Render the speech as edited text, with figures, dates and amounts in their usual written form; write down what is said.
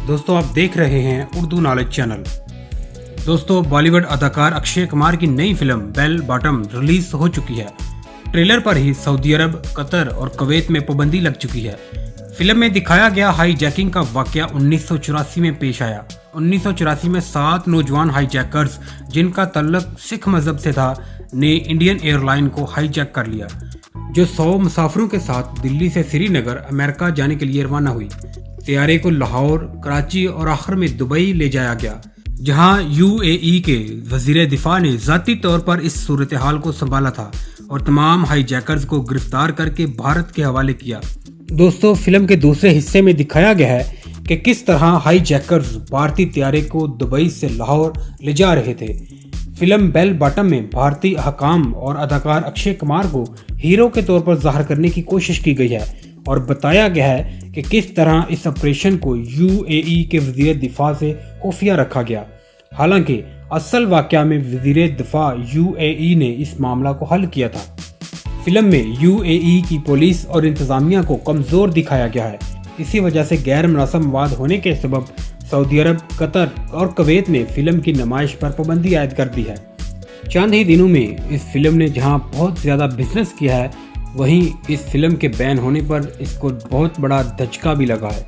दोस्तों आप देख रहे हैं उर्दू नॉलेज चैनल। दोस्तों बॉलीवुड अदाकार अक्षय कुमार की नई फिल्म बेल बॉटम रिलीज हो चुकी है। ट्रेलर पर ही सऊदी अरब, कतर और कुवैत में पाबंदी लग चुकी है। फिल्म में दिखाया गया हाईजैकिंग का वाकया 1984 में पेश आया। 1984 में 7 नौजवान हाईजैकर्स जिनका तल्लुक सिख मजहब से था ने इंडियन एयरलाइन को हाईजैक कर लिया, जो 100 मुसाफिरों के साथ दिल्ली से श्रीनगर अमेरिका जाने के लिए रवाना हुई। तैयारे को लाहौर, कराची और आखिर में दुबई ले जाया गया, जहां यूएई के वजीर दिफा ने ज़ाती तौर पर इस सूरत हाल को संभाला था और तमाम हाईजैकर्स को गिरफ्तार करके भारत के हवाले किया। दोस्तों फिल्म के दूसरे हिस्से में दिखाया गया है कि किस तरह हाईजैकर्स भारतीय तैयारे को दुबई से लाहौर ले जा रहे थे। फिल्म बेल बॉटम में भारतीय हकाम और अदाकार अक्षय कुमार को हीरो के तौर पर ज़ाहिर करने की कोशिश की गई है और बताया गया है कि किस तरह इस ऑपरेशन को यूएई के वजीर दिफा से खुफिया रखा गया। हालांकि असल वाकया में वजीर दिफा यूएई ने इस मामला को हल किया था। फिल्म में यूएई की पुलिस और इंतजामिया को कमज़ोर दिखाया गया है। इसी वजह से गैर मुनासिब मवाद होने के सबब सऊदी अरब, कतर और कुवैत ने फिल्म की नुमाइश पर पाबंदी आयद कर दी है। चंद ही दिनों में इस फिल्म ने जहां बहुत ज़्यादा बिजनेस किया है, वहीं इस फिल्म के बैन होने पर इसको बहुत बड़ा धचका भी लगा है।